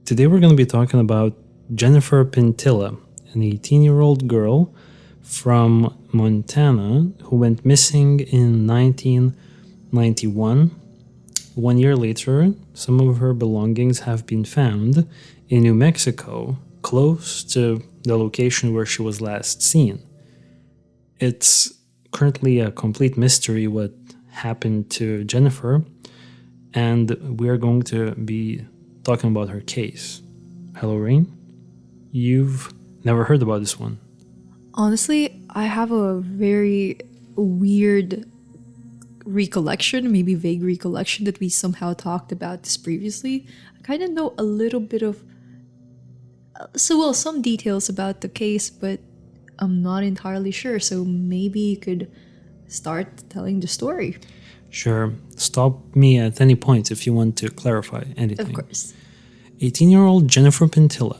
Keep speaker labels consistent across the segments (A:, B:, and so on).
A: Today we're going to be talking about Jennifer Pentilla, an 18-year-old girl from Montana who went missing in 1991. 1 year later, some of her belongings have been found in New Mexico, close to the location where she was last seen. It's currently a complete mystery what happened to Jennifer, and we are going to be talking about her case. Hello, Rain. You've never heard about this one.
B: Honestly, I have a very weird recollection, maybe vague recollection that we somehow talked about this previously. I kind of know a little bit of, some details about the case, but I'm not entirely sure. So maybe you could start telling the story.
A: Sure. Stop me at any point if you want to clarify anything.
B: Of course.
A: 18-year-old Jennifer Pentilla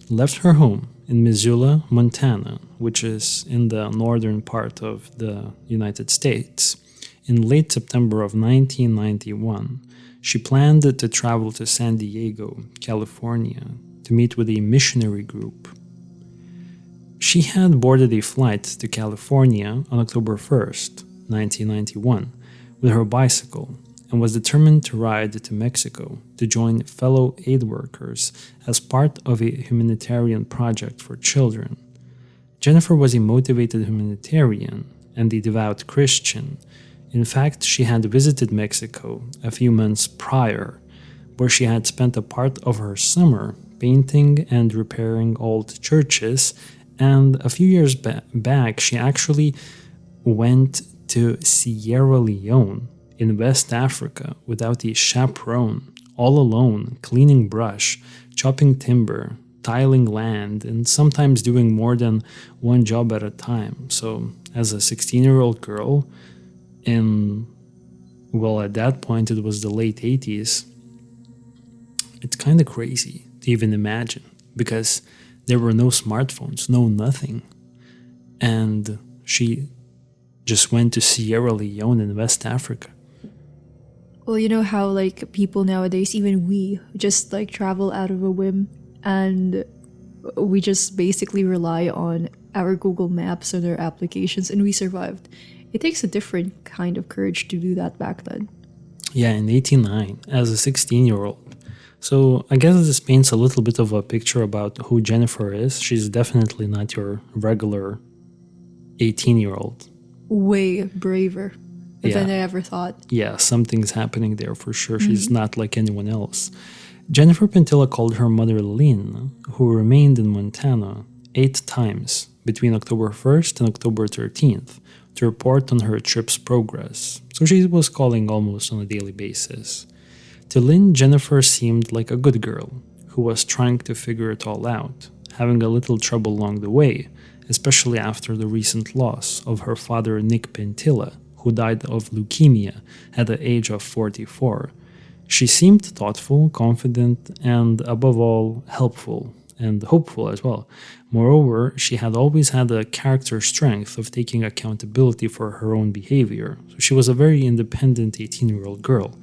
A: left her home in Missoula, Montana, which is in the northern part of the United States, in late September of 1991. She planned to travel to San Diego, California, to meet with a missionary group. She had boarded a flight to California on October 1st, 1991, with her bicycle, and was determined to ride to Mexico to join fellow aid workers as part of a humanitarian project for children. Jennifer was a motivated humanitarian and a devout Christian. In fact, she had visited Mexico a few months prior, where she had spent a part of her summer painting and repairing old churches, and a few years back she actually went to Sierra Leone in West Africa without a chaperone, all alone, cleaning brush, chopping timber, tiling land, and sometimes doing more than one job at a time. So as a 16-year-old girl, at that point it was the late 80s, it's kind of crazy to even imagine, because there were no smartphones, no nothing. And she just went to Sierra Leone in West Africa.
B: Well, you know how people nowadays, even we, just travel out of a whim, and we just basically rely on our Google Maps and our applications, and we survived. It takes a different kind of courage to do that back then.
A: Yeah, in 89, as a 16-year-old. So I guess this paints a little bit of a picture about who Jennifer is. She's definitely not your regular 18-year-old.
B: Way braver than I ever thought.
A: Yeah, something's happening there for sure. She's not like anyone else. Jennifer Pentilla called her mother Lynn, who remained in Montana 8 times between October 1st and October 13th to report on her trip's progress. So she was calling almost on a daily basis. To Lynn, Jennifer seemed like a good girl who was trying to figure it all out, having a little trouble along the way, especially after the recent loss of her father Nick Pentilla, who died of leukemia at the age of 44. She seemed thoughtful, confident, and above all, helpful and hopeful as well. Moreover, she had always had the character strength of taking accountability for her own behavior, so she was a very independent 18-year-old girl.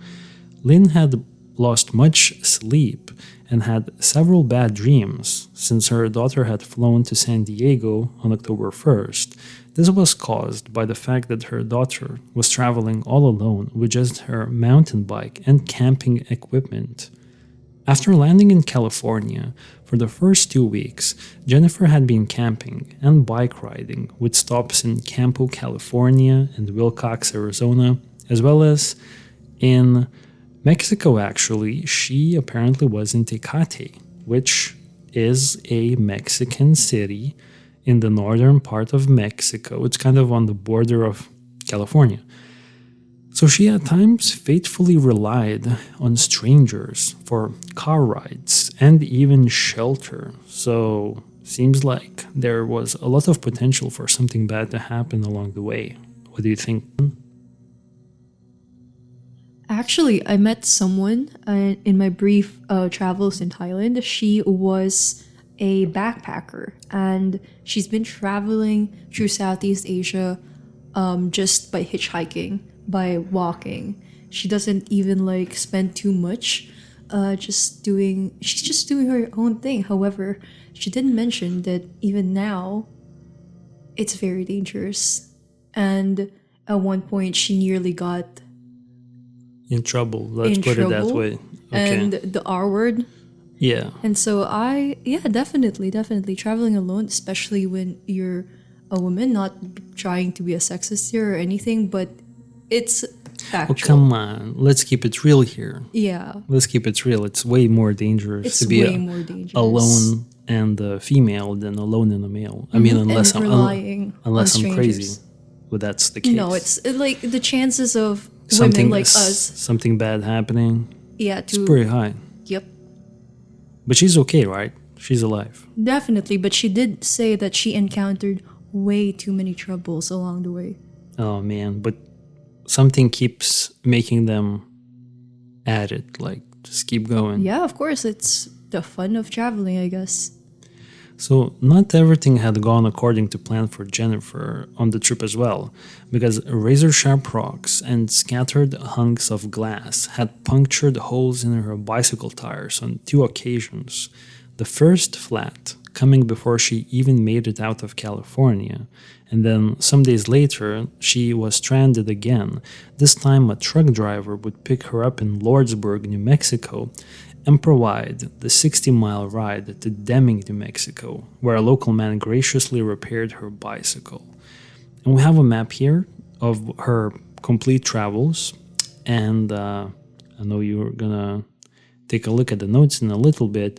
A: Lynn had lost much sleep and had several bad dreams since her daughter had flown to San Diego on October 1st. This was caused by the fact that her daughter was traveling all alone with just her mountain bike and camping equipment. After landing in California, for the first 2 weeks, Jennifer had been camping and bike riding with stops in Campo, California and Wilcox, Arizona, as well as in Mexico. Actually, she apparently was in Tecate, which is a Mexican city in the northern part of Mexico. It's kind of on the border of California. So she at times faithfully relied on strangers for car rides and even shelter. So seems like there was a lot of potential for something bad to happen along the way. What do you think?
B: Actually, I met someone in my brief travels in Thailand. She was a backpacker, and she's been traveling through Southeast Asia just by hitchhiking, by walking. She doesn't even spend too much she's just doing her own thing. However, she didn't mention that even now, it's very dangerous. And at one point, she nearly got
A: In trouble. Let's
B: in
A: put it that
B: trouble.
A: way.
B: And the R word.
A: Yeah.
B: And so definitely traveling alone, especially when you're a woman, not trying to be a sexist here or anything, but it's factual.
A: Oh, come on. Let's keep it real here.
B: Yeah,
A: Let's keep it real. It's way more dangerous
B: it's
A: to be
B: way more dangerous.
A: alone and a female than alone and a male. I mean, unless
B: and relying
A: unless
B: on
A: I'm crazy,
B: strangers.
A: but that's the case.
B: No, it's like the chances of
A: something
B: women like us,
A: something bad happening.
B: to
A: It's pretty high.
B: yep,
A: But she's okay, right? She's alive.
B: definitely. But she did say that she encountered way too many troubles along the way.
A: Oh man, but something keeps making them at it. Like, just keep going.
B: Yeah, of course, it's the fun of traveling, I guess.
A: So, not everything had gone according to plan for Jennifer on the trip as well, because razor sharp rocks and scattered hunks of glass had punctured holes in her bicycle tires on 2 occasions. The first flat, coming before she even made it out of California, and then some days later, she was stranded again. This time, a truck driver would pick her up in Lordsburg, New Mexico, and provide the 60-mile ride to Deming, New Mexico, where a local man graciously repaired her bicycle. And we have a map here of her complete travels, and I know you're gonna take a look at the notes in a little bit.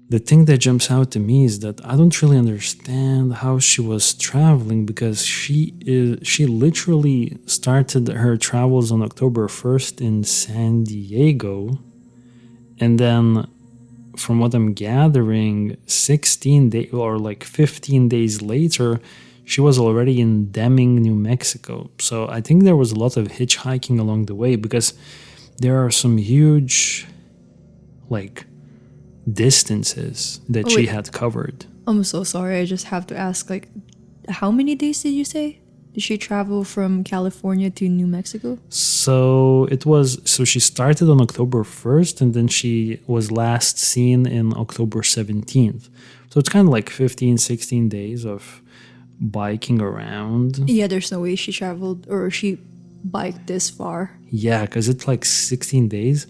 A: The thing that jumps out to me is that I don't really understand how she was traveling, because she literally started her travels on October 1st in San Diego. And then, from what I'm gathering, 16 days or like 15 days later, she was already in Deming, New Mexico. So I think there was a lot of hitchhiking along the way, because there are some huge, like, distances that she had covered.
B: I'm so sorry. I just have to ask, like, how many days did you say? Did she travel from California to New Mexico?
A: So she started on October 1st, and then she was last seen in October 17th. So it's kind of like 15, 16 days of biking around.
B: Yeah, there's no way she traveled or she biked this far.
A: Yeah, because it's like 16 days.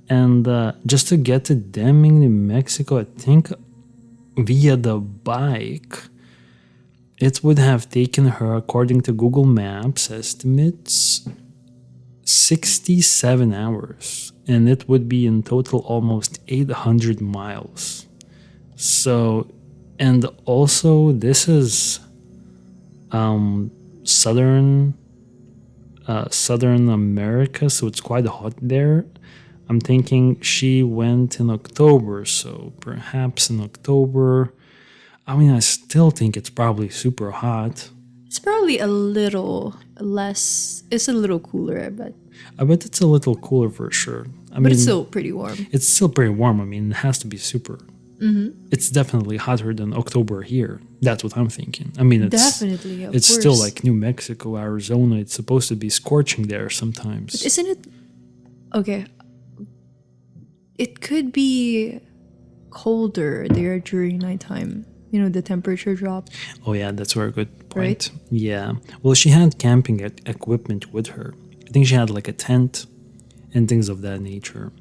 A: And just to get to Deming, New Mexico, I think via the bike, it would have taken her, according to Google Maps estimates, 67 hours. And it would be in total almost 800 miles. So, and also this is southern America, so it's quite hot there. I'm thinking she went in October, so perhaps in October. I mean, I still think it's probably super hot.
B: It's probably a little less. It's a little cooler, I bet.
A: I bet it's a little cooler for sure.
B: But it's still pretty warm.
A: It's still pretty warm. I mean, it has to be super. It's definitely hotter than October here. That's what I'm thinking. I mean, it's
B: Definitely, of
A: it's
B: course.
A: still like New Mexico, Arizona. It's supposed to be scorching there sometimes.
B: But isn't it... Okay. It could be colder there during nighttime. You know, the temperature drop.
A: Oh yeah, that's a very good point.
B: Right?
A: Yeah. Well, she had camping equipment with her. I think she had like a tent and things of that nature.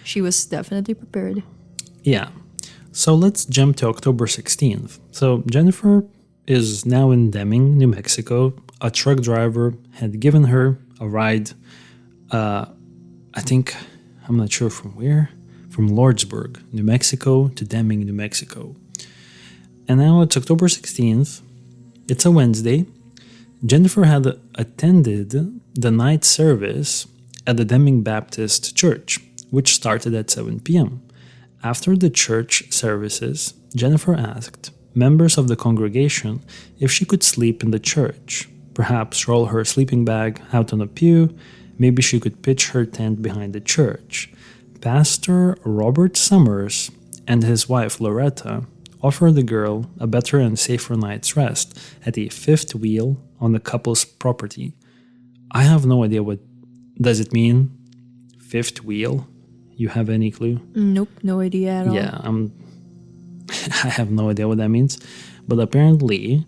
B: She was definitely prepared.
A: Yeah. So let's jump to October 16th. So Jennifer is now in Deming, New Mexico. A truck driver had given her a ride. I think, I'm not sure from where, from Lordsburg, New Mexico to Deming, New Mexico. And now it's October 16th. It's a Wednesday. Jennifer had attended the night service at the Deming Baptist Church, which started at 7 p.m. After the church services, Jennifer asked members of the congregation if she could sleep in the church, perhaps roll her sleeping bag out on a pew. Maybe she could pitch her tent behind the church. Pastor Robert Summers and his wife Loretta offered the girl a better and safer night's rest at a fifth wheel on the couple's property. I have no idea what does it mean, fifth wheel. You have any clue?
B: Nope, no idea at all.
A: Yeah, I have no idea what that means. But apparently,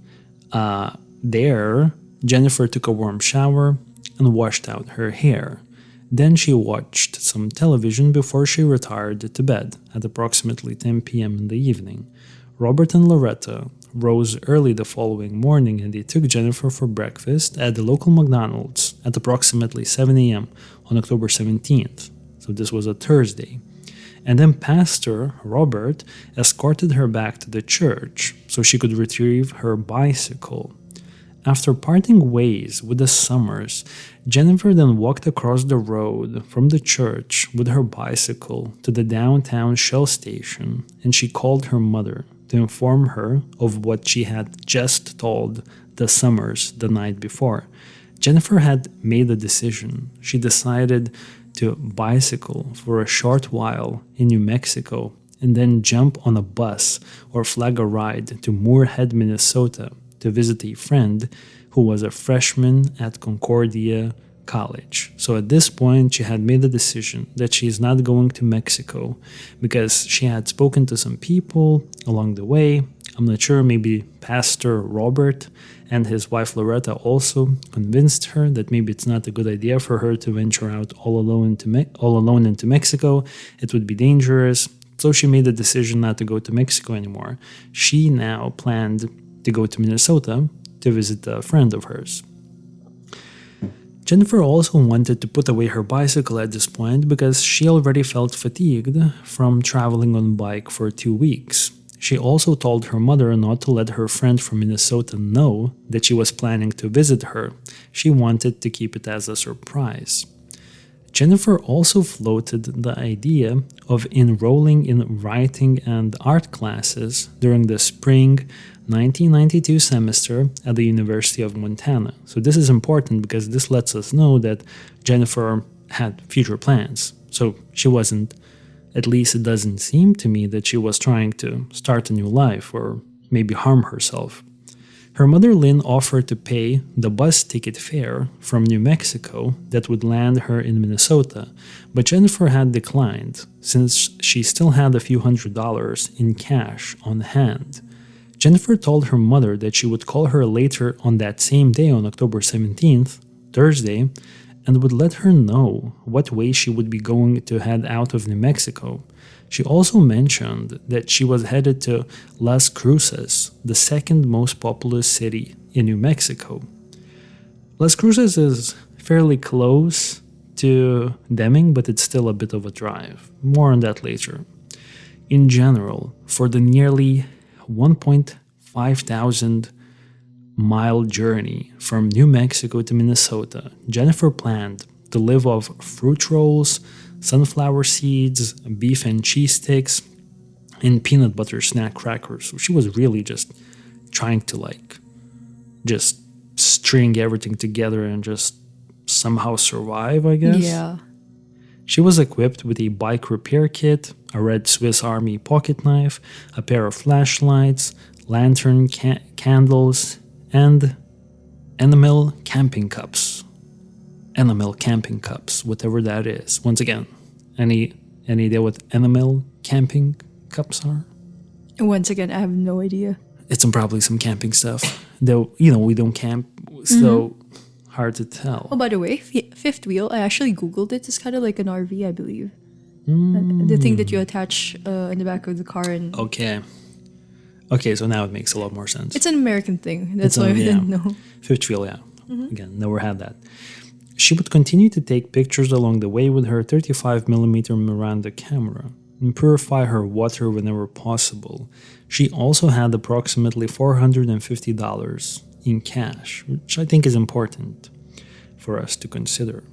A: there, Jennifer took a warm shower and washed out her hair. Then she watched some television before she retired to bed at approximately 10 p.m. in the evening. Robert and Loretta rose early the following morning and they took Jennifer for breakfast at the local McDonald's at approximately 7 a.m. on October 17th. So this was a Thursday. And then Pastor Robert escorted her back to the church so she could retrieve her bicycle. After parting ways with the Summers, Jennifer then walked across the road from the church with her bicycle to the downtown Shell station, and she called her mother to inform her of what she had just told the Summers the night before. Jennifer had made a decision. She decided to bicycle for a short while in New Mexico and then jump on a bus or flag a ride to Moorhead, Minnesota to visit a friend who was a freshman at Concordia College. So at this point, she had made the decision that she is not going to Mexico because she had spoken to some people along the way. I'm not sure, maybe Pastor Robert and his wife Loretta also convinced her that maybe it's not a good idea for her to venture out all alone into Mexico. It would be dangerous. So she made the decision not to go to Mexico anymore. She now planned to go to Minnesota to visit a friend of hers. Jennifer also wanted to put away her bicycle at this point because she already felt fatigued from traveling on bike for 2 weeks. She also told her mother not to let her friend from Minnesota know that she was planning to visit her. She wanted to keep it as a surprise. Jennifer also floated the idea of enrolling in writing and art classes during the spring 1992 semester at the University of Montana. So this is important because this lets us know that Jennifer had future plans. So she wasn't, at least it doesn't seem to me that she was trying to start a new life or maybe harm herself. Her mother Lynn offered to pay the bus ticket fare from New Mexico that would land her in Minnesota, but Jennifer had declined since she still had a few $100s in cash on hand. Jennifer told her mother that she would call her later on that same day on October 17th, Thursday, and would let her know what way she would be going to head out of New Mexico. She also mentioned that she was headed to Las Cruces, the second most populous city in New Mexico. Las Cruces is fairly close to Deming, but it's still a bit of a drive. More on that later. In general, for the nearly 1.5 thousand mile journey from New Mexico to Minnesota, Jennifer planned to live off fruit rolls, sunflower seeds, beef and cheese sticks, and peanut butter snack crackers. So she was really just trying to just string everything together and just somehow survive, I guess.
B: Yeah.
A: She was equipped with a bike repair kit, a red Swiss Army pocket knife, a pair of flashlights, lantern candles, and enamel camping cups. Enamel camping cups, whatever that is. Once again, any idea what enamel camping cups are?
B: Once again, I have no idea.
A: It's probably some camping stuff. Though, we don't camp, so hard to tell.
B: Oh, by the way, fifth wheel, I actually Googled it. It's kind of like an RV, I believe. The thing that you attach in the back of the car. And
A: Okay, so now it makes a lot more sense.
B: It's an American thing. That's why I didn't know.
A: Fifth wheel, yeah. Again, never had that. She would continue to take pictures along the way with her 35mm Miranda camera and purify her water whenever possible. She also had approximately $450 in cash, which I think is important for us to consider.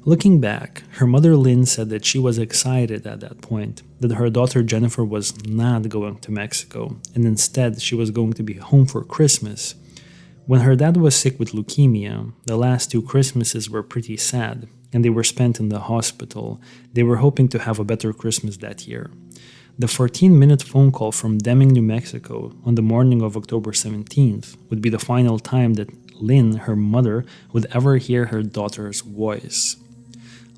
A: Looking back, her mother Lynn said that she was excited at that point that her daughter Jennifer was not going to Mexico, and instead she was going to be home for Christmas. When her dad was sick with leukemia, the last 2 Christmases were pretty sad, and they were spent in the hospital. They were hoping to have a better Christmas that year. The 14-minute phone call from Deming, New Mexico, on the morning of October 17th would be the final time that Lynn, her mother, would ever hear her daughter's voice.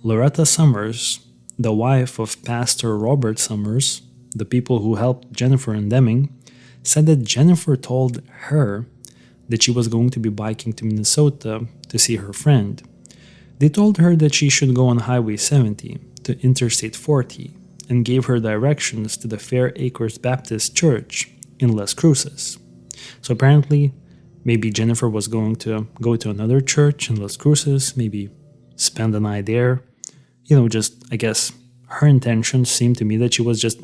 A: Loretta Summers the wife of Pastor Robert Summers, the people who helped Jennifer and Deming, said that Jennifer told her that she was going to be biking to Minnesota to see her friend. They told her that she should go on Highway 70 to Interstate 40 and gave her directions to the Fair Acres Baptist Church in Las Cruces. So apparently, maybe Jennifer was going to go to another church in Las Cruces, maybe spend the night there. Just, I guess, her intentions seemed to me that she was just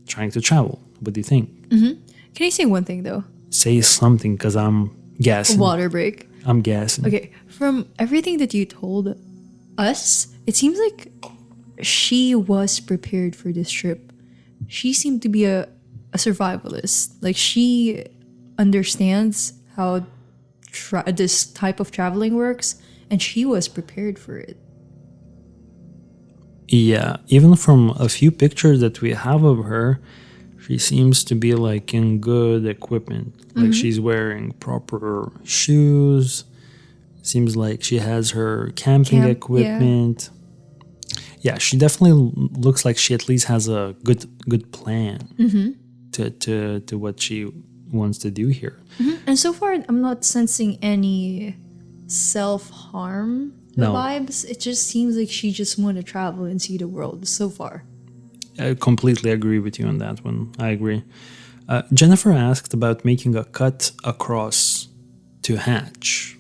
A: trying to travel. What do you think?
B: Can I say one thing, though?
A: Say something, because I'm guessing.
B: Water break.
A: I'm guessing.
B: Okay, from everything that you told us, it seems like she was prepared for this trip. She seemed to be a survivalist. Like, she understands how this type of traveling works, and she was prepared for it.
A: Yeah, even from a few pictures that we have of her, she seems to be like in good equipment. Like she's wearing proper shoes. Seems like she has her camping equipment. Yeah, she definitely looks like she at least has a good plan to what she wants to do here.
B: And so far, I'm not sensing any self-harm vibes. It just seems like she just want to travel and see the world so far.
A: I completely agree with you on that one. I agree. Jennifer asked about making a cut across to Hatch,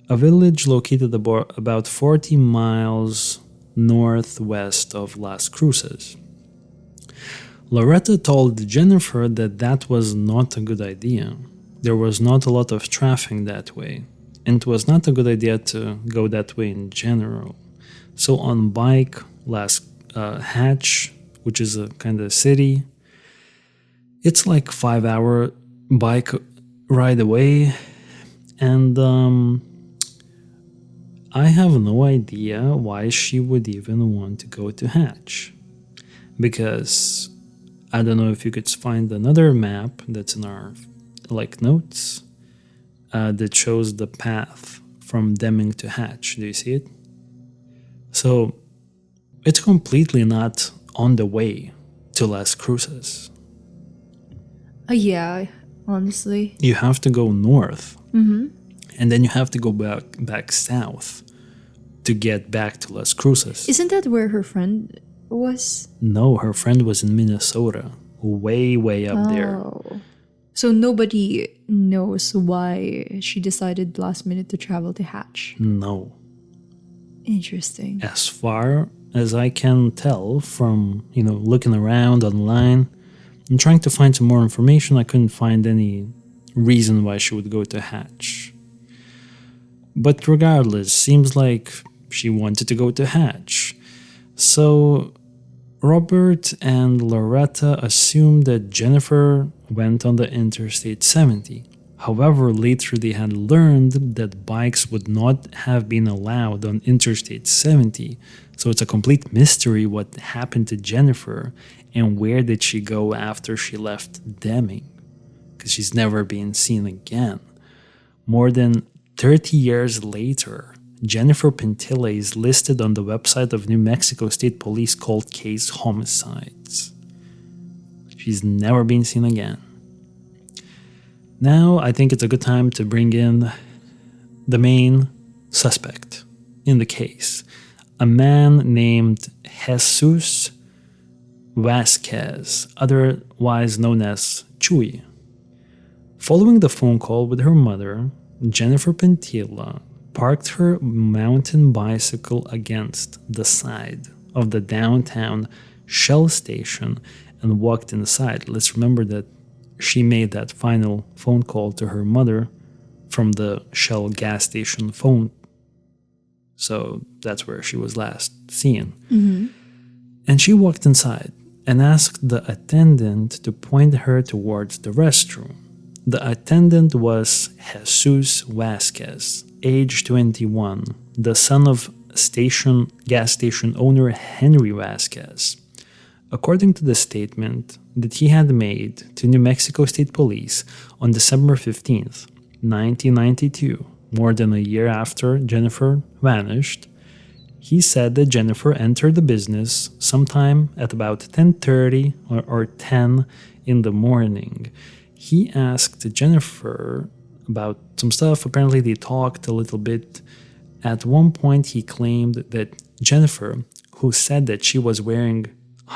A: a village located about 40 miles northwest of Las Cruces. Loretta told Jennifer that was not a good idea. There was not a lot of traffic that way, and it was not a good idea to go that way in general. So on bike, Hatch, which is a kind of city, it's like 5-hour bike ride away, and I have no idea why she would even want to go to Hatch, because I don't know if you could find another map that's in our notes that shows the path from Deming to Hatch. Do you see it? So it's completely not on the way to Las Cruces.
B: Yeah, honestly.
A: You have to go north, and then you have to go back south to get back to Las Cruces.
B: Isn't that where her friend was?
A: No, her friend was in Minnesota, way up there.
B: So nobody knows why she decided last minute to travel to Hatch.
A: No.
B: Interesting.
A: As far as I can tell from, looking around online and trying to find some more information, I couldn't find any reason why she would go to Hatch. But regardless, seems like she wanted to go to Hatch. So Robert and Loretta assumed that Jennifer went on the Interstate 70. However, later they had learned that bikes would not have been allowed on Interstate 70, so it's a complete mystery what happened to Jennifer and where did she go after she left Deming, because she's never been seen again. More than 30 years later, Jennifer Pentilla is listed on the website of New Mexico State Police Cold Case Homicides. She's never been seen again. Now, I think it's a good time to bring in the main suspect in the case, a man named Jesus Vasquez, otherwise known as Chuy. Following the phone call with her mother, Jennifer Pentilla parked her mountain bicycle against the side of the downtown Shell station and walked inside. Let's remember that she made that final phone call to her mother from the Shell gas station phone. So that's where she was last seen. And she walked inside and asked the attendant to point her towards the restroom. The attendant was Jesus Vasquez, age 21, the son of gas station owner Henry Vasquez. According to the statement that he had made to New Mexico State Police on December 15th, 1992, more than a year after Jennifer vanished, he said that Jennifer entered the business sometime at about 10:30 or 10 in the morning. He asked Jennifer about some stuff. Apparently, they talked a little bit. At one point, he claimed that Jennifer, who said that she was wearing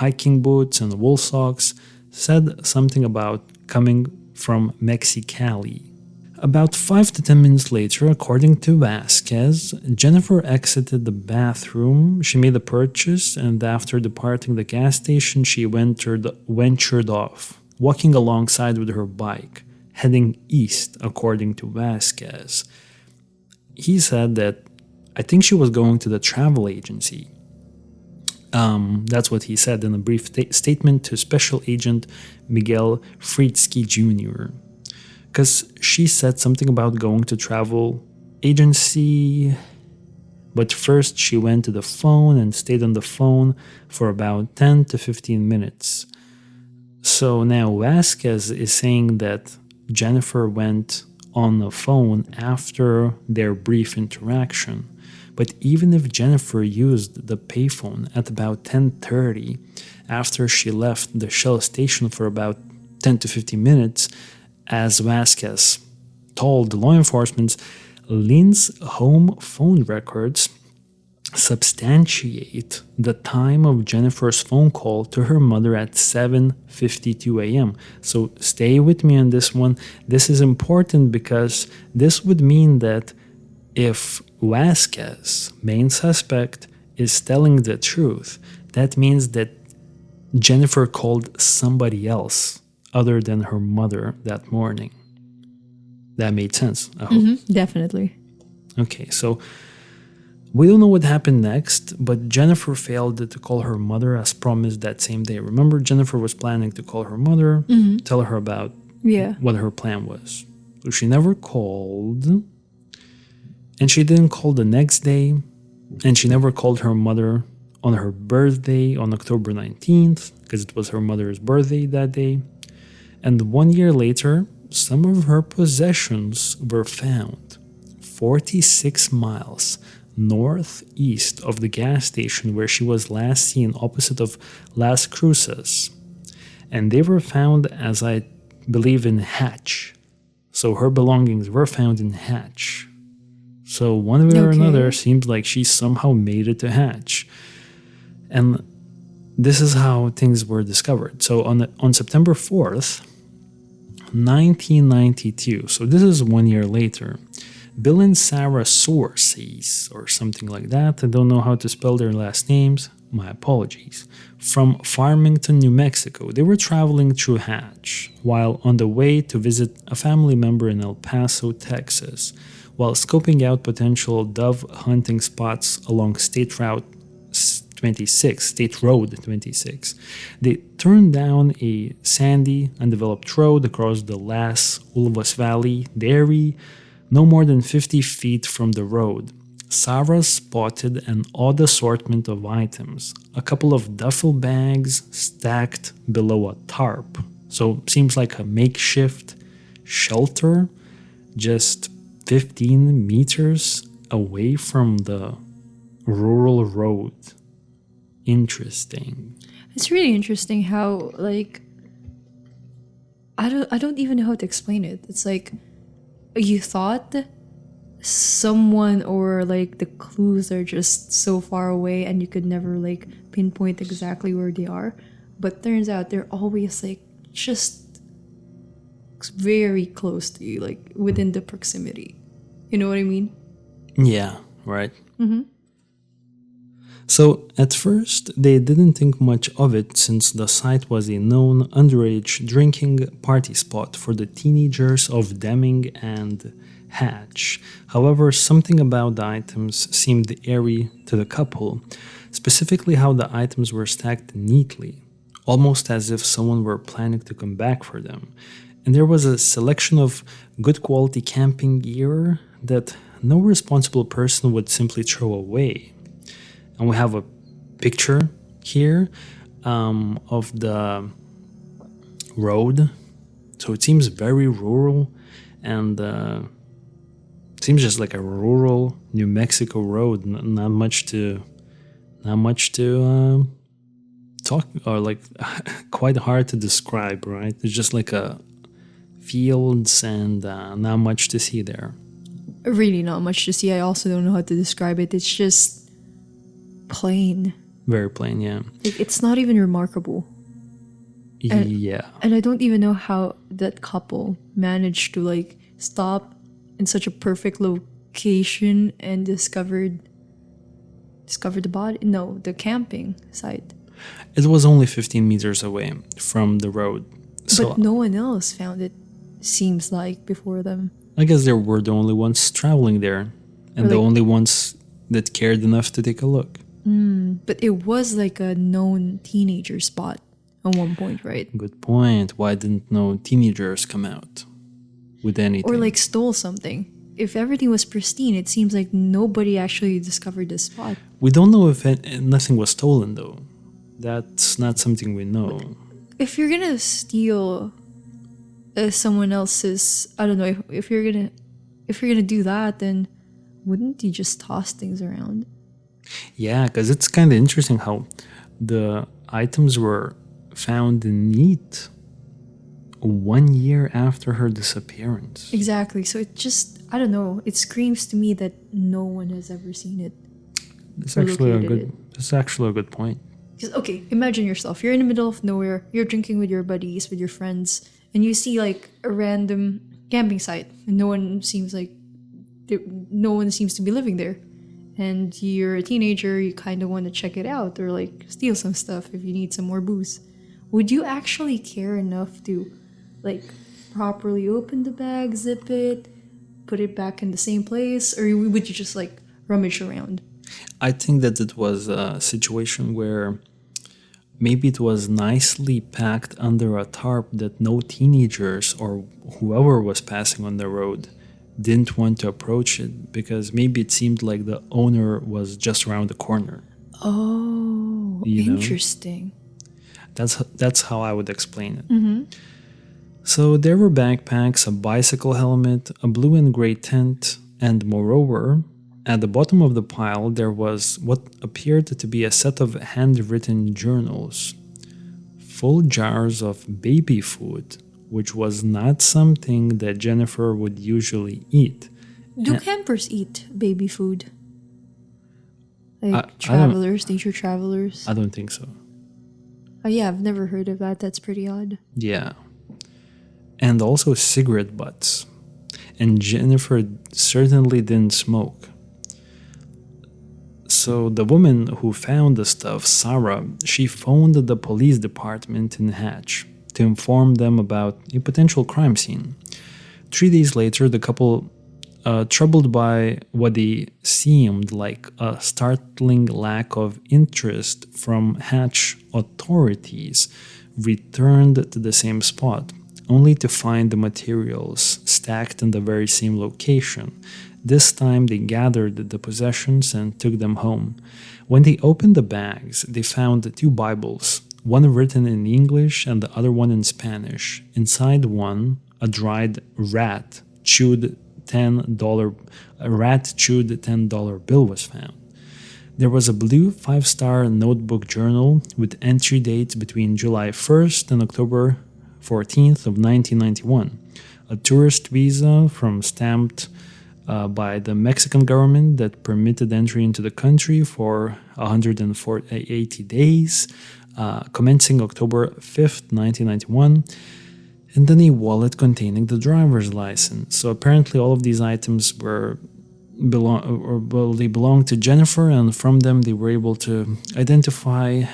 A: hiking boots and wool socks, said something about coming from Mexicali. About 5 to 10 minutes later, according to Vasquez, Jennifer exited the bathroom. She made a purchase, and after departing the gas station, she ventured off, walking alongside with her bike, heading east, according to Vasquez. He said that I think she was going to the travel agency. That's what he said in a brief statement to Special Agent Miguel Friedsky Jr. Because she said something about going to travel agency, but first she went to the phone and stayed on the phone for about 10 to 15 minutes. So now Vasquez is saying that Jennifer went on the phone after their brief interaction. But even if Jennifer used the payphone at about 10:30 after she left the Shell station for about 10 to 15 minutes, as Vasquez told law enforcement, Lynn's home phone records substantiate the time of Jennifer's phone call to her mother at 7:52 a.m. So stay with me on this one. This is important because this would mean that if Vasquez, main suspect, is telling the truth, that means that Jennifer called somebody else other than her mother that morning. That made sense, I hope.
B: Definitely.
A: Okay, so we don't know what happened next, but Jennifer failed to call her mother as promised that same day. Remember, Jennifer was planning to call her mother, tell her about what her plan was. So she never called, and she didn't call the next day, and she never called her mother on her birthday on October 19th, because it was her mother's birthday that day. And 1 year later, some of her possessions were found 46 miles northeast of the gas station where she was last seen opposite of Las Cruces. And they were found, as I believe, in Hatch. So her belongings were found in Hatch. So one way or another, seems like she somehow made it to Hatch. And this is how things were discovered. So on September 4th, 1992, so this is 1 year later, Bill and Sarah Sources, or something like that, I don't know how to spell their last names, my apologies, from Farmington, New Mexico. They were traveling through Hatch while on the way to visit a family member in El Paso, Texas, while scoping out potential dove hunting spots along State Road 26. They turned down a sandy, undeveloped road across the Las Uvas Valley dairy, no more than 50 feet from the road. Sarah spotted an odd assortment of items, a couple of duffel bags stacked below a tarp. So seems like a makeshift shelter, just 15 meters away from the rural road. Interesting.
B: It's really interesting how, like, I don't even know how to explain it. It's like you thought someone or like the clues are just so far away and you could never like pinpoint exactly where they are, but turns out they're always like just very close to you, like within the proximity. You know what I mean?
A: Yeah, right. So at first, they didn't think much of it since the site was a known underage drinking party spot for the teenagers of Deming and Hatch. However, something about the items seemed eerie to the couple, specifically how the items were stacked neatly, almost as if someone were planning to come back for them. And there was a selection of good quality camping gear that no responsible person would simply throw away. And we have a picture here of the road. So it seems very rural, and it seems just like a rural New Mexico road. Not much to not much to talk, or like quite hard to describe, right? It's just like a fields and not much to see there.
B: Really not much to see. I also don't know how to describe it. It's just plain.
A: Very plain, yeah.
B: It's not even remarkable.
A: Yeah.
B: And I don't even know how that couple managed to like stop in such a perfect location and discovered the body. No, the camping site.
A: It was only 15 meters away from the road. So
B: But no one else found it, seems like, before them.
A: I guess they were the only ones traveling there and
B: Or
A: the
B: like-
A: only ones that cared enough to take a look.
B: But it was like a known teenager spot at one point, right?
A: Good point. Why didn't no teenagers come out with anything?
B: Or like stole something. If everything was pristine, it seems like nobody actually discovered this spot.
A: We don't know if nothing was stolen, though. That's not something we know.
B: If you're gonna steal someone else's, I don't know, if you're gonna do that, then wouldn't you just toss things around?
A: Yeah, because it's kind of interesting how the items were found neat 1 year after her disappearance.
B: Exactly. So it just, I don't know, it screams to me that no one has ever seen it.
A: It's actually a
B: located
A: good. It's actually a good point.
B: Because, okay, imagine yourself. You're in the middle of nowhere. You're drinking with your buddies, with your friends, and you see like a random camping site, and no one seems to be living there. And you're a teenager. You kind of want to check it out, or like steal some stuff if you need some more booze. Would you actually care enough to, like, properly open the bag, zip it, put it back in the same place, or would you just like rummage around?
A: I think that it was a situation where maybe it was nicely packed under a tarp that no teenagers or whoever was passing on the road didn't want to approach it, because maybe it seemed like the owner was just around the corner.
B: Oh,
A: You know?
B: interesting.
A: That's how I would explain it. So there were backpacks, a bicycle helmet, a blue and gray tent, and moreover, at the bottom of the pile there was what appeared to be a set of handwritten journals, full jars of baby food, which was not something that Jennifer would usually eat.
B: Do campers eat baby food? Like
A: I don't-
B: travelers, nature travelers?
A: I don't think so.
B: Oh yeah, I've never heard of that. That's pretty odd.
A: Yeah. And also cigarette butts. And Jennifer certainly didn't smoke. So the woman who found the stuff, Sarah, she phoned the police department in Hatch to inform them about a potential crime scene. 3 days later, the couple, troubled by what they seemed like a startling lack of interest from Hatch authorities, returned to the same spot, only to find the materials stacked in the very same location. This time they gathered the possessions and took them home. When they opened the bags, they found 2 Bibles, one written in English and the other one in Spanish. Inside one, a dried rat-chewed $10 bill was found. There was a blue 5-star notebook journal with entry dates between July 1st and October 14th of 1991, a tourist visa stamped by the Mexican government that permitted entry into the country for 180 days, commencing October 5th, 1991, and then a wallet containing the driver's license. So apparently all of these items belonged to Jennifer, and from them they were able to identify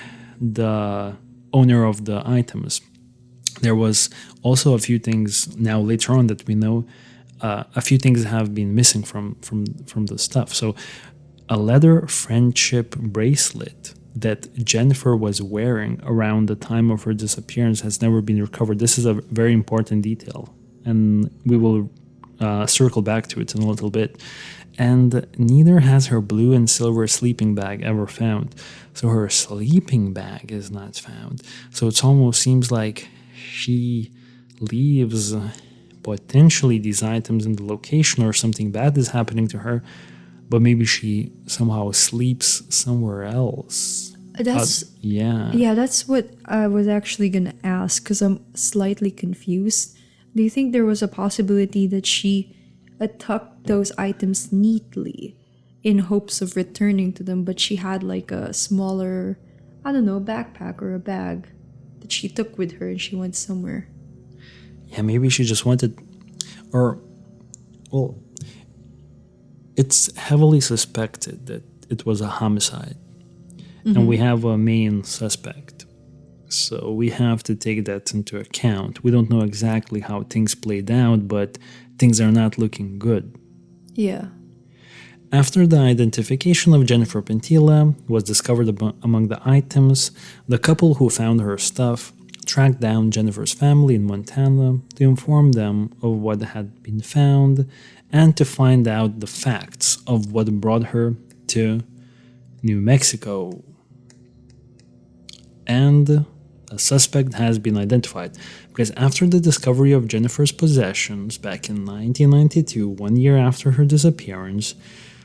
A: the owner of the items. There was also a few things now later on that we know. A few things have been missing from the stuff. So a leather friendship bracelet that Jennifer was wearing around the time of her disappearance has never been recovered. This is a very important detail, and we will circle back to it in a little bit. And neither has her blue and silver sleeping bag ever found. So her sleeping bag is not found. So it almost seems like she leaves potentially these items in the location, or something bad is happening to her, but maybe she somehow sleeps somewhere else. Yeah.
B: Yeah, that's what I was actually gonna ask because I'm slightly confused. Do you think there was a possibility that she tucked those items neatly in hopes of returning to them, but she had like a smaller, I don't know, backpack or a bag that she took with her and she went somewhere?
A: Yeah, maybe she just wanted, or, well, it's heavily suspected that it was a homicide. And we have a main suspect. So we have to take that into account. We don't know exactly how things played out, but things are not looking good.
B: Yeah.
A: After the identification of Jennifer Pentilla was discovered among the items, the couple who found her stuff tracked down Jennifer's family in Montana to inform them of what had been found and to find out the facts of what brought her to New Mexico. And a suspect has been identified because after the discovery of Jennifer's possessions back in 1992, 1 year after her disappearance,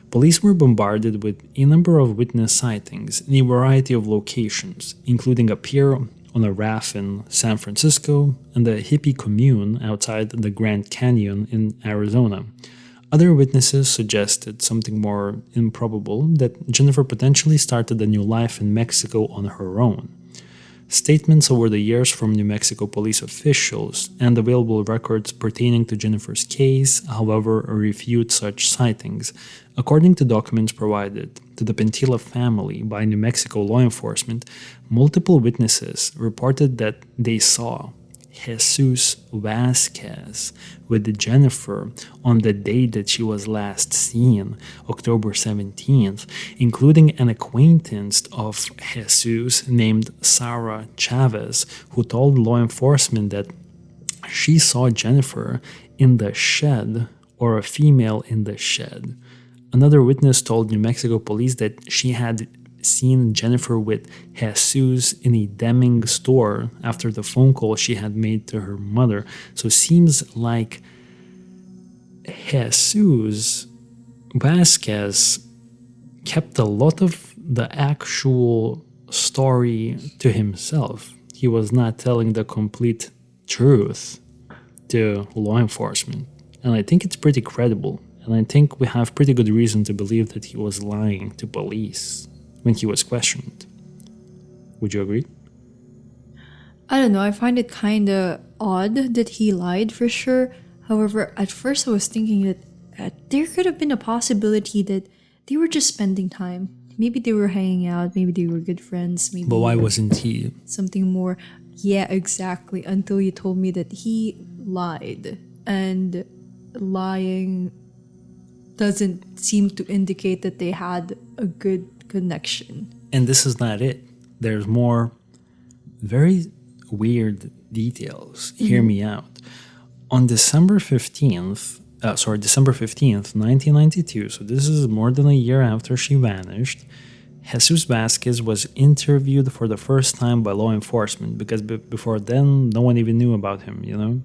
A: police were bombarded with a number of witness sightings in a variety of locations, including a pier on a raft in San Francisco and the hippie commune outside the Grand Canyon in Arizona. Other witnesses suggested something more improbable, that Jennifer potentially started a new life in Mexico on her own. Statements over the years from New Mexico police officials and available records pertaining to Jennifer's case, however, refute such sightings. According to documents provided to the Pentilla family by New Mexico law enforcement, multiple witnesses reported that they saw Jesus Vasquez with Jennifer on the day that she was last seen, October 17th, including an acquaintance of Jesus named Sarah Chavez, who told law enforcement that she saw Jennifer in the shed, or a female in the shed. Another witness told New Mexico police that she had seen Jennifer with Jesus in a Deming store after the phone call she had made to her mother. So it seems like Jesus Vasquez kept a lot of the actual story to himself. He was not telling the complete truth to law enforcement. And I think it's pretty credible. And I think we have pretty good reason to believe that he was lying to police when he was questioned. Would you agree?
B: I don't know, I find it kind of odd that he lied for sure. However, at first I was thinking that there could have been a possibility that they were just spending time. Maybe they were hanging out, maybe they were good friends, maybe.
A: But why wasn't he?
B: Something more. Yeah, exactly. Until you told me that he lied. And lying doesn't seem to indicate that they had a good connection.
A: And this is not it. There's more very weird details. Hear me out. On December 15th, 1992, so this is more than a year after she vanished, Jesus Vasquez was interviewed for the first time by law enforcement because before then, no one even knew about him, you know?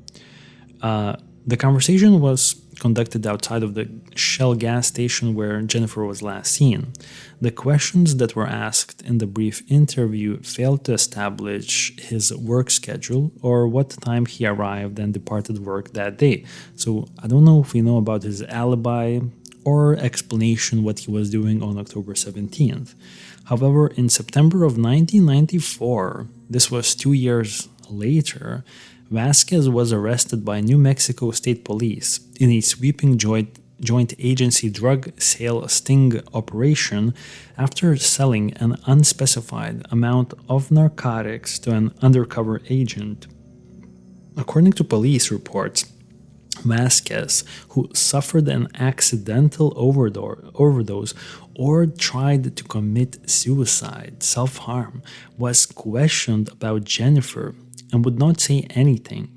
A: The conversation was conducted outside of the Shell gas station where Jennifer was last seen. The questions that were asked in the brief interview failed to establish his work schedule or what time he arrived and departed work that day. So I don't know if we know about his alibi or explanation what he was doing on October 17th. However, in September of 1994, this was 2 years later, Vasquez was arrested by New Mexico State Police in a sweeping joint agency drug sale sting operation after selling an unspecified amount of narcotics to an undercover agent. According to police reports, Vasquez, who suffered an accidental overdose or tried to commit suicide, self-harm, was questioned about Jennifer and would not say anything.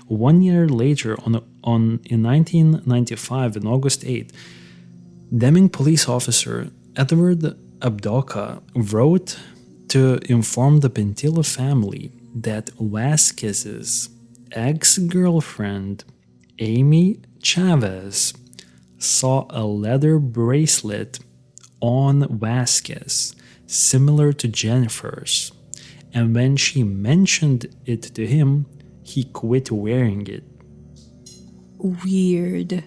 A: 1 year later, in 1995, on August 8, Deming police officer Edward Abducting wrote to inform the Pentilla family that Vasquez's ex-girlfriend, Amy Chavez, saw a leather bracelet on Vasquez, similar to Jennifer's. And when she mentioned it to him, he quit wearing it.
B: Weird.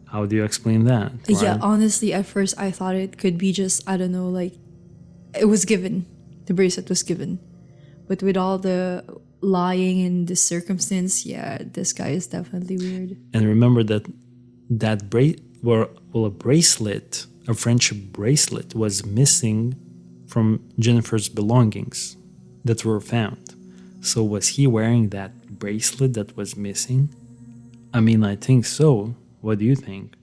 A: How do you explain that?
B: Yeah,
A: right?
B: honestly, at first I thought it could be just, I don't know, like, it was given. The bracelet was given. But with all the lying and the circumstance, yeah, this guy is definitely weird.
A: And remember that a bracelet, a friendship bracelet, was missing from Jennifer's belongings that were found. So was he wearing that bracelet that was missing? I mean, I think so. What do you think?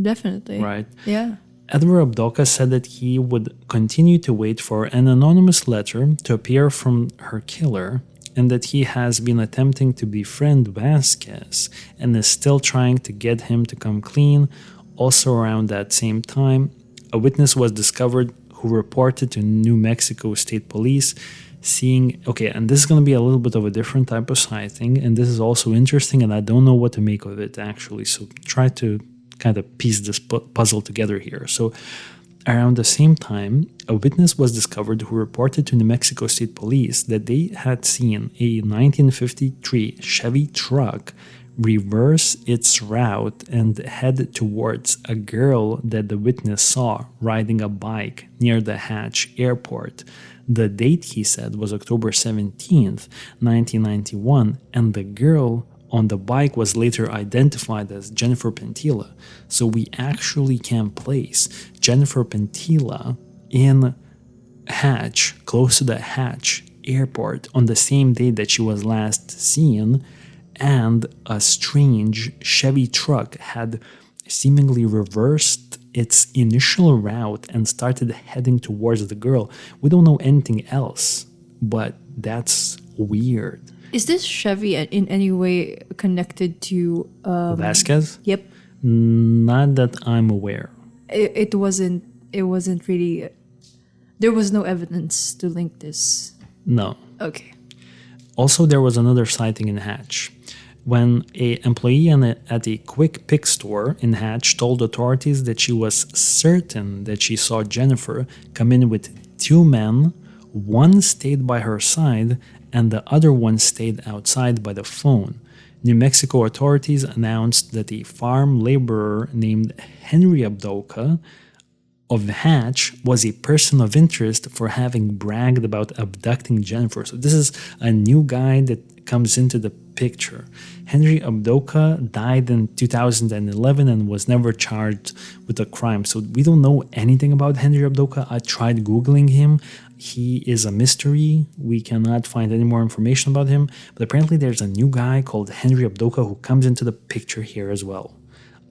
B: Definitely.
A: Right?
B: Yeah.
A: Edward Apodaca said that he would continue to wait for an anonymous letter to appear from her killer, and that he has been attempting to befriend Vasquez and is still trying to get him to come clean. Also around that same time, a witness was discovered who reported to New Mexico State Police seeing, okay, and this is going to be a little bit of a different type of sighting, and this is also interesting, and I don't know what to make of it actually, so try to kind of piece this puzzle together here. So around the same time, a witness was discovered who reported to New Mexico State Police that they had seen a 1953 Chevy truck reverse its route and head towards a girl that the witness saw riding a bike near the Hatch Airport. The date, he said, was October 17th, 1991, and the girl on the bike was later identified as Jennifer Pentilla. So we actually can place Jennifer Pentilla in Hatch, close to the Hatch Airport, on the same day that she was last seen, and a strange Chevy truck had seemingly reversed its initial route and started heading towards the girl. We don't know anything else, but that's weird.
B: Is this Chevy in any way connected to
A: Vasquez?
B: Yep.
A: Not that I'm aware.
B: It wasn't really, there was no evidence to link this.
A: No.
B: Okay.
A: Also, there was another sighting in Hatch. When an employee at a quick pick store in Hatch told authorities that she was certain that she saw Jennifer come in with two men, one stayed by her side and the other one stayed outside by the phone. New Mexico authorities announced that a farm laborer named Henry Apodaca of Hatch was a person of interest for having bragged about abducting Jennifer. So this is a new guy that comes into the picture. Henry Apodaca died in 2011 and was never charged with a crime. So we don't know anything about Henry Apodaca. I tried Googling him. He is a mystery. We cannot find any more information about him. But apparently there's a new guy called Henry Apodaca who comes into the picture here as well.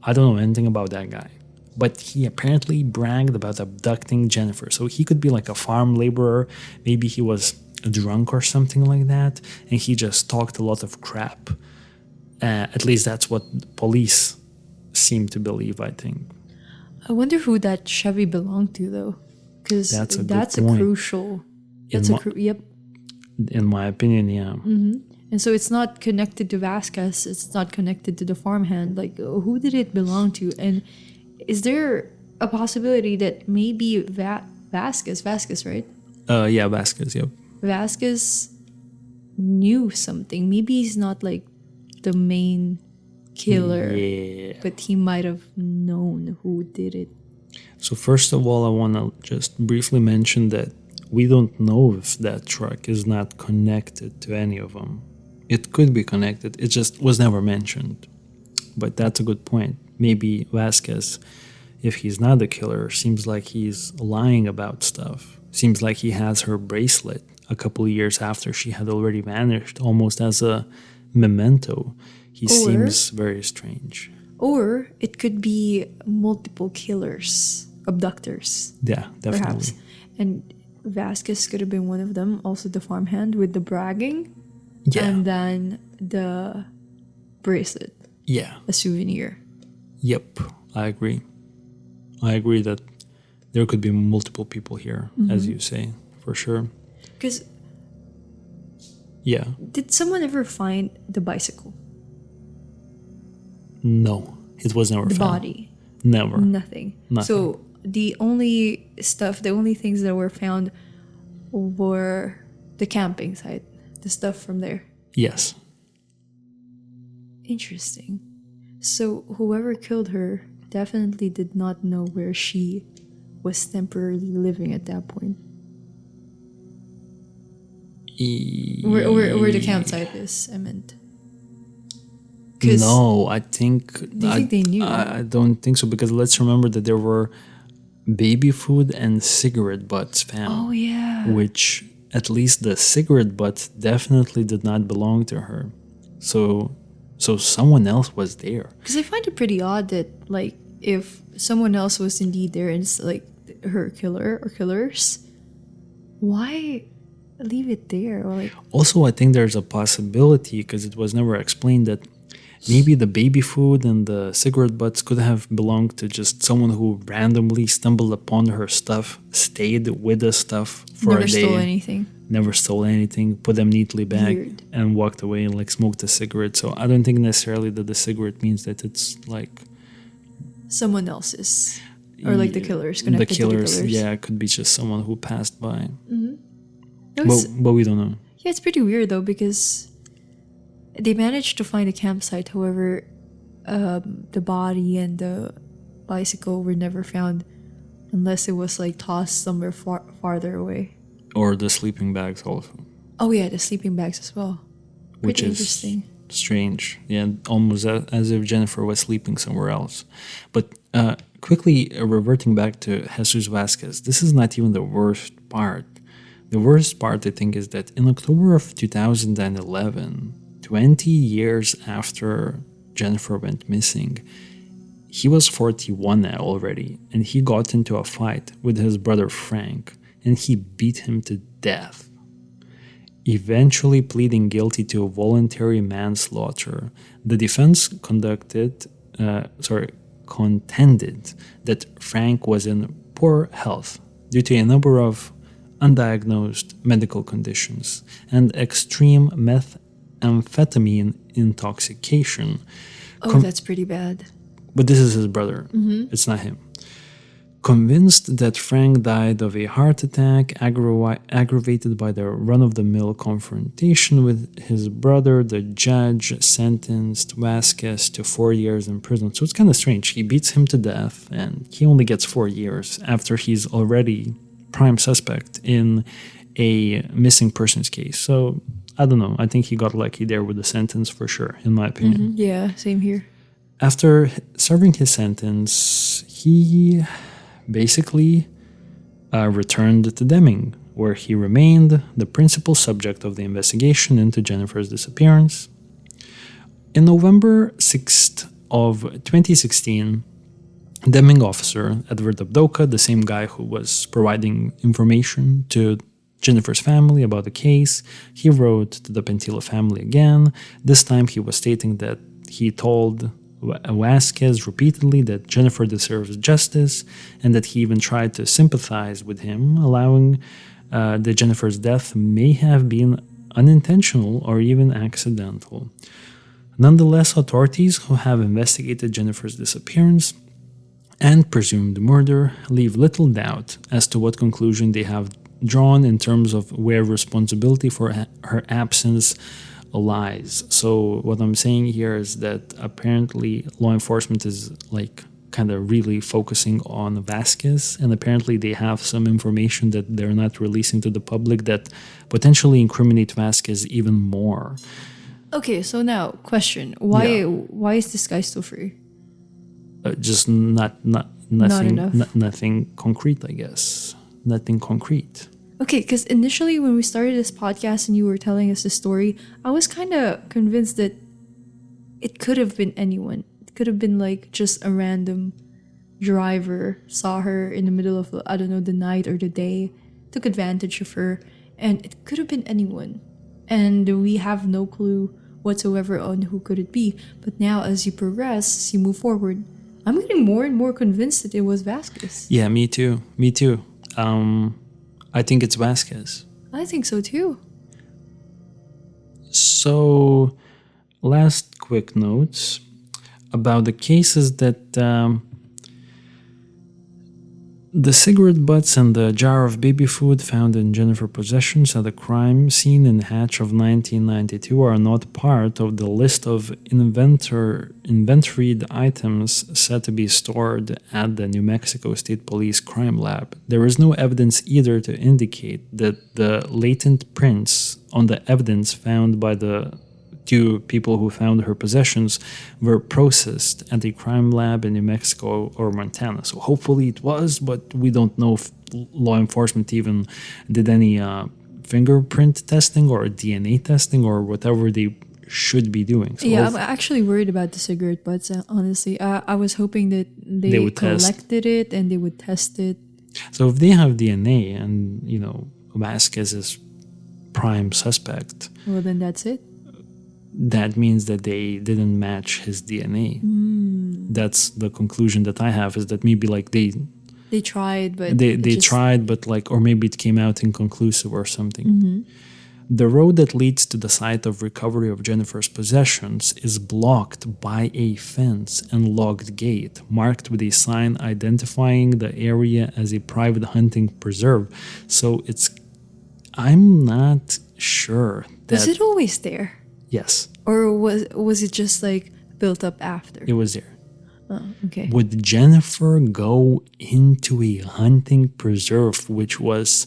A: I don't know anything about that guy. But he apparently bragged about abducting Jennifer. So he could be like a farm laborer. Maybe he was drunk or something like that. And he just talked a lot of crap. At least that's what police seem to believe, I think.
B: I wonder who that Chevy belonged to, though. Because
A: That's a good
B: that's a
A: point.
B: crucial. Yep.
A: In my opinion, yeah.
B: And so it's not connected to Vasquez. It's not connected to the farmhand. Like, who did it belong to? And is there a possibility that maybe Vasquez, right?
A: Yeah, Vasquez, yep.
B: Vasquez knew something. Maybe he's not like the main killer,
A: Yeah.
B: but he might have known who did it.
A: So first of all, I want to just briefly mention that we don't know if that truck is not connected to any of them. It could be connected. It just was never mentioned. But that's a good point. Maybe Vasquez, if he's not the killer, seems like he's lying about stuff. Seems like he has her bracelet a couple of years after she had already vanished, almost as a memento. He seems very strange.
B: Or it could be multiple killers, abductors.
A: Yeah, definitely.
B: Perhaps. And Vasquez could have been one of them, also the farmhand with the bragging.
A: Yeah.
B: And then the bracelet,
A: Yeah.
B: a souvenir.
A: Yep, I agree. I agree that there could be multiple people here, as you say, for sure.
B: Because
A: Yeah.
B: did someone ever find the bicycle?
A: No. It was never
B: The
A: found.
B: body.
A: Never.
B: Nothing. So the only things that were found were the camping site, the stuff from there.
A: Yes.
B: Interesting. So whoever killed her definitely did not know where she was temporarily living at that point. Where the campsite is, I meant.
A: No, I think...
B: Do you think they knew?
A: I don't think so, because let's remember that there were baby food and cigarette butts found.
B: Oh, yeah.
A: Which, at least the cigarette butts definitely did not belong to her. So someone else was there.
B: Because I find it pretty odd that, like, if someone else was indeed there and it's, like, her killer or killers, why leave it there? Or, like...
A: Also, I think there's a possibility, because it was never explained, that maybe the baby food and the cigarette butts could have belonged to just someone who randomly stumbled upon her stuff, stayed with the stuff for a day. Never stole anything, put them neatly back, and walked away and like smoked a cigarette. So I don't think necessarily that the cigarette means that it's like
B: someone else's, or like the killers, connected to the killers.
A: Yeah, it could be just someone who passed by.
B: Mm-hmm.
A: But we don't know.
B: Yeah, it's pretty weird though, because they managed to find a campsite. However, the body and the bicycle were never found, unless it was like tossed somewhere farther away.
A: Or the sleeping bags also.
B: Oh yeah, the sleeping bags as well.
A: Which is interesting. Strange. Yeah, almost as if Jennifer was sleeping somewhere else. But quickly reverting back to Jesus Vasquez, this is not even the worst part. The worst part, I think, is that in October of 2011, 20 years after Jennifer went missing, he was 41 now already, and he got into a fight with his brother Frank, and he beat him to death, eventually pleading guilty to voluntary manslaughter. The defense contended that Frank was in poor health due to a number of undiagnosed medical conditions and extreme methamphetamine intoxication.
B: Oh, that's pretty bad.
A: But this is his brother. Mm-hmm. It's not him. Convinced that Frank died of a heart attack aggravated by the run-of-the-mill confrontation with his brother, the judge sentenced Vasquez to 4 years in prison. So it's kind of strange. He beats him to death, and he only gets 4 years after he's already prime suspect in a missing persons case. So I don't know. I think he got lucky there with the sentence for sure, in my opinion.
B: Mm-hmm. Yeah, same here.
A: After serving his sentence, he basically returned to Deming, where he remained the principal subject of the investigation into Jennifer's disappearance. In November 6th of 2016, Deming officer Edward Apodaca, the same guy who was providing information to Jennifer's family about the case, he wrote to the Pentilla family again. This time he was stating that he told Vasquez repeatedly that Jennifer deserves justice, and that he even tried to sympathize with him, allowing that Jennifer's death may have been unintentional or even accidental. Nonetheless, authorities who have investigated Jennifer's disappearance and presumed murder leave little doubt as to what conclusion they have drawn in terms of where responsibility for her absence lies. So what I'm saying here is that apparently law enforcement is like kind of really focusing on Vasquez, and apparently they have some information that they're not releasing to the public that potentially incriminate Vasquez even more.
B: Okay, so now question: why is this guy still free?
A: Just nothing concrete, I guess. Nothing concrete.
B: Okay, because initially when we started this podcast and you were telling us the story, I was kind of convinced that it could have been anyone. It could have been like just a random driver, saw her in the middle of, I don't know, the night or the day, took advantage of her, and it could have been anyone. And we have no clue whatsoever on who could it be. But now as you progress, as you move forward, I'm getting more and more convinced that it was Vasquez.
A: Yeah, me too. I think it's Vasquez.
B: I think so too.
A: So, last quick notes. about the case is that the cigarette butts and the jar of baby food found in Jennifer's possessions at the crime scene in Hatch of 1992 are not part of the list of inventoried items said to be stored at the New Mexico State Police Crime Lab. There is no evidence either to indicate that the latent prints on the evidence found by the two people who found her possessions were processed at the crime lab in New Mexico or Montana. So hopefully it was, but we don't know if law enforcement even did any fingerprint testing or DNA testing or whatever they should be doing. So
B: Yeah, I'm actually worried about the cigarette butts, honestly. I was hoping that they
A: would test.
B: collected it and they would test it.
A: So if they have DNA and, Vasquez is prime suspect,
B: Well, then that's it.
A: that means that they didn't match his DNA. That's the conclusion that I have, is that maybe like they
B: tried, but
A: they tried, but like, or maybe it came out inconclusive or something. The road that leads to the site of recovery of Jennifer's possessions is blocked by a fence and locked gate marked with a sign identifying the area as a private hunting preserve. So I'm not sure that...
B: Was it always there?
A: Yes.
B: Or was it just like built up after?
A: It was there.
B: Oh, okay.
A: Would Jennifer go into a hunting preserve which was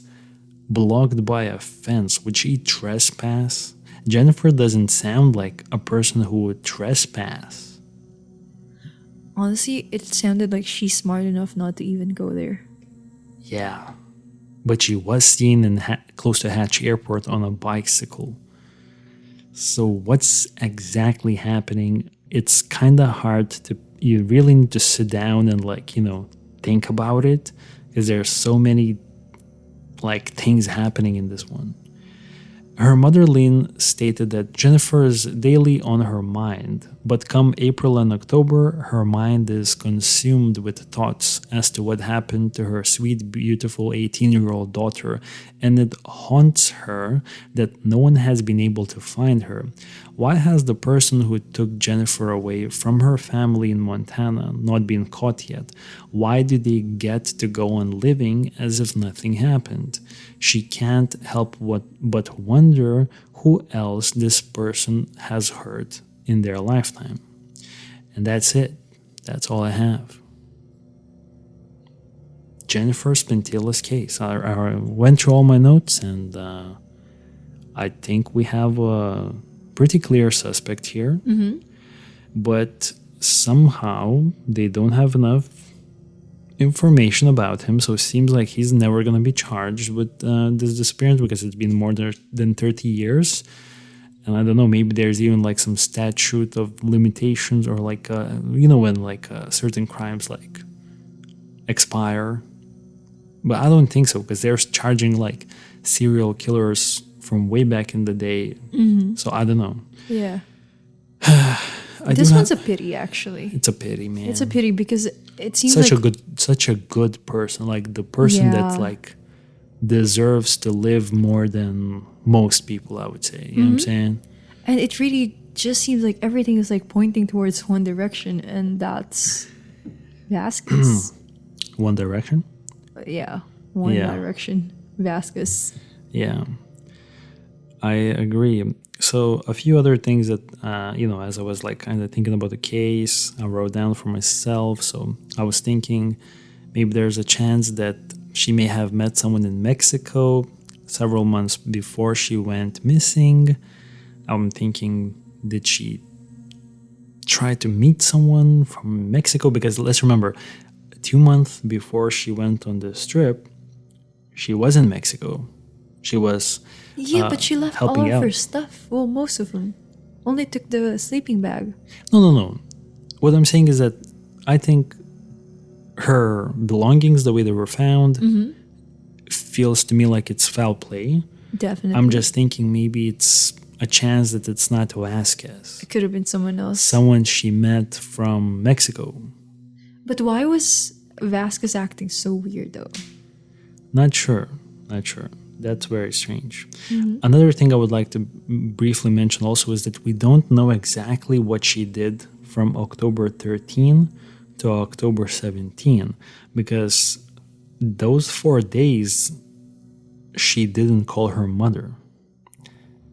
A: blocked by a fence? Would she trespass? Jennifer doesn't sound like a person who would trespass.
B: Honestly, it sounded like she's smart enough not to even go there.
A: Yeah. But she was seen in close to Hatch Airport on a bicycle. So what's exactly happening? It's kind of hard to... You really need to sit down and think about it, because there's so many things happening in this one. Her mother, Lynn, stated that Jennifer is daily on her mind, but come April and October, her mind is consumed with thoughts as to what happened to her sweet, beautiful 18-year-old daughter, and it haunts her that no one has been able to find her. Why has the person who took Jennifer away from her family in Montana not been caught yet? Why do they get to go on living as if nothing happened? She can't help but wonder who else this person has hurt in their lifetime. And that's it. That's all I have. Jennifer Pentilla's case. I went through all my notes, and I think we have a pretty clear suspect here. But somehow they don't have enough information about him, so it seems like he's never going to be charged with this disappearance, because it's been more than 30 years. And I don't know, maybe there's even some statute of limitations, or when certain crimes expire. But I don't think so, because they're charging serial killers from way back in the day. So I don't know.
B: Yeah. This one's a pity, actually.
A: It's a pity, man.
B: It's a pity, because it seems
A: such a good person, the person that deserves to live more than most people, I would say. You know what I'm saying? And
B: it really just seems like everything is pointing towards one direction, and that's Vasquez.
A: One Direction?
B: Yeah, One Direction. Vasquez.
A: Yeah, I agree. So a few other things that, as I was kind of thinking about the case, I wrote down for myself. So I was thinking maybe there's a chance that she may have met someone in Mexico several months before she went missing. I'm thinking, did she try to meet someone from Mexico? Because let's remember, 2 months before she went on this trip, she was in Mexico. She was...
B: but she left all of her stuff. Well, most of them. Only took the sleeping bag.
A: No. What I'm saying is that I think her belongings, the way they were found, feels to me like it's foul play.
B: Definitely.
A: I'm just thinking maybe it's a chance that it's not Vasquez.
B: It could have been someone else.
A: Someone she met from Mexico.
B: But why was Vasquez acting so weird, though?
A: Not sure. That's very strange. Another thing I would like to briefly mention also is that we don't know exactly what she did from October 13 to October 17, because those 4 days she didn't call her mother.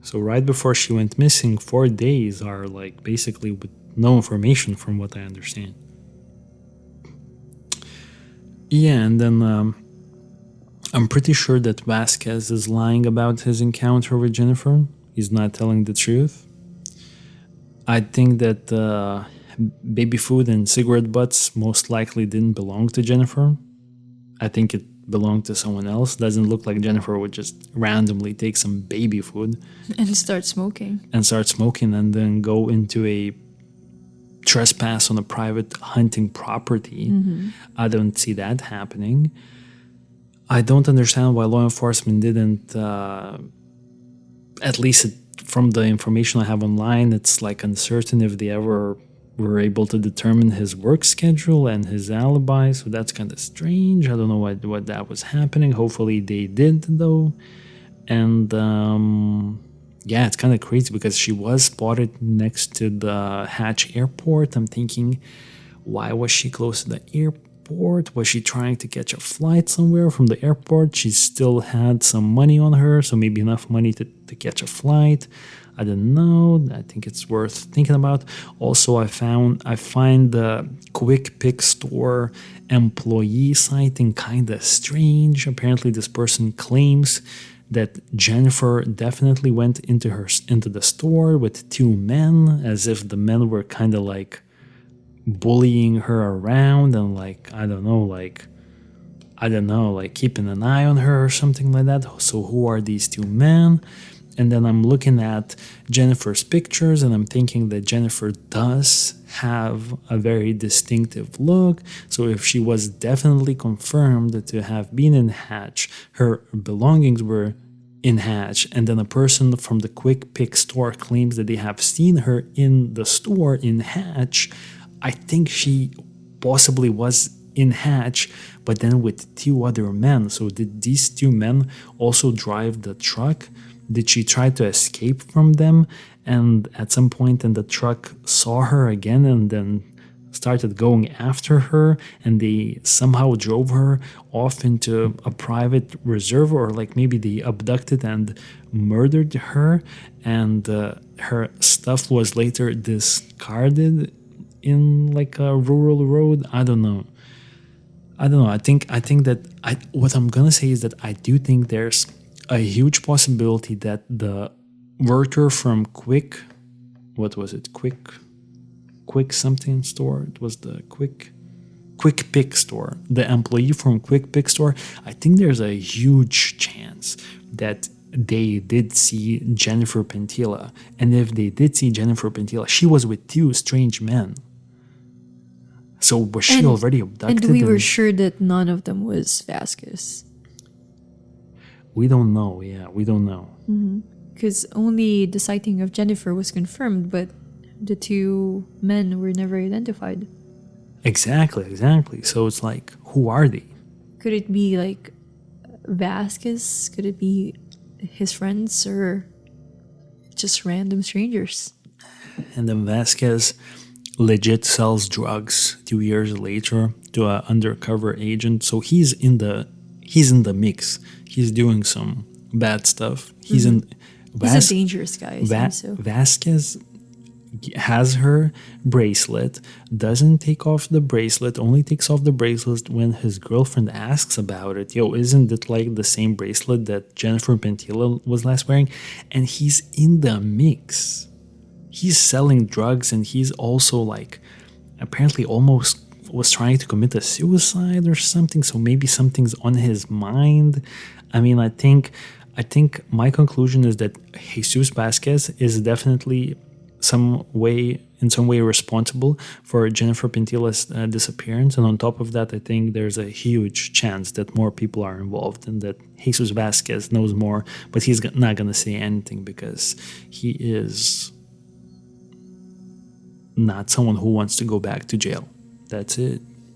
A: So right before she went missing, 4 days are like basically with no information from what I understand. Yeah, and then I'm pretty sure that Vasquez is lying about his encounter with Jennifer. He's not telling the truth. I think that baby food and cigarette butts most likely didn't belong to Jennifer. I think it belonged to someone else. Doesn't look like Jennifer would just randomly take some baby food
B: And start smoking.
A: and then go into a trespass on a private hunting property. I don't see that happening. I don't understand why law enforcement didn't, at least from the information I have online, it's like uncertain if they ever were able to determine his work schedule and his alibi. So that's kind of strange. I don't know what that was happening. Hopefully they did, though. And yeah, it's kind of crazy because she was spotted next to the Hatch airport. I'm thinking, why was she close to the airport? Was she trying to catch a flight somewhere from the airport? She still had some money on her, so maybe enough money to catch a flight. I don't know. I think it's worth thinking about. Also, I find the Quick Pick store employee sighting kind of strange. Apparently, this person claims that Jennifer definitely went into the store with 2 men, as if the men were kind of like bullying her around and like I don't know, like keeping an eye on her or something like that. So who are these 2 men? And then I'm looking at Jennifer's pictures and I'm thinking that Jennifer does have a very distinctive look. So if she was definitely confirmed to have been in Hatch, her belongings were in Hatch, and then a person from the Quick Pick store claims that they have seen her in the store in Hatch, I think she possibly was in Hatch, but then with 2 other men. So did these 2 men also drive the truck? Did she try to escape from them? And at some point in the truck saw her again and then started going after her, and they somehow drove her off into a private reserve, or like maybe they abducted and murdered her, and her stuff was later discarded in like a rural road. I don't know. I think that what I'm gonna say is that I do think there's a huge possibility that the worker from Quick something store. It was the Quick Pick store. The employee from Quick Pick store. I think there's a huge chance that they did see Jennifer Pentilla. And if they did see Jennifer Pentilla, she was with 2 strange men. So was she already abducted?
B: And we were sure that none of them was Vasquez.
A: We don't know. Yeah, we don't know.
B: Because only the sighting of Jennifer was confirmed, but the 2 men were never identified.
A: Exactly. So it's like, who are they?
B: Could it be like Vasquez? Could it be his friends or just random strangers?
A: And then Vasquez legit sells drugs 2 years later to an undercover agent. So he's in the mix. He's doing some bad stuff. He's a
B: dangerous guy.
A: Vasquez has her bracelet, doesn't take off the bracelet, only takes off the bracelet when his girlfriend asks about it. Yo, isn't it like the same bracelet that Jennifer Pentilla was last wearing? And he's in the mix. He's selling drugs, and he's also like apparently almost was trying to commit a suicide or something. So maybe something's on his mind. I mean, I think my conclusion is that Jesus Vasquez is definitely in some way responsible for Jennifer Pentilla's disappearance. And on top of that, I think there's a huge chance that more people are involved and that Jesus Vasquez knows more, but he's not going to say anything because he is not someone who wants to go back to jail. That's it.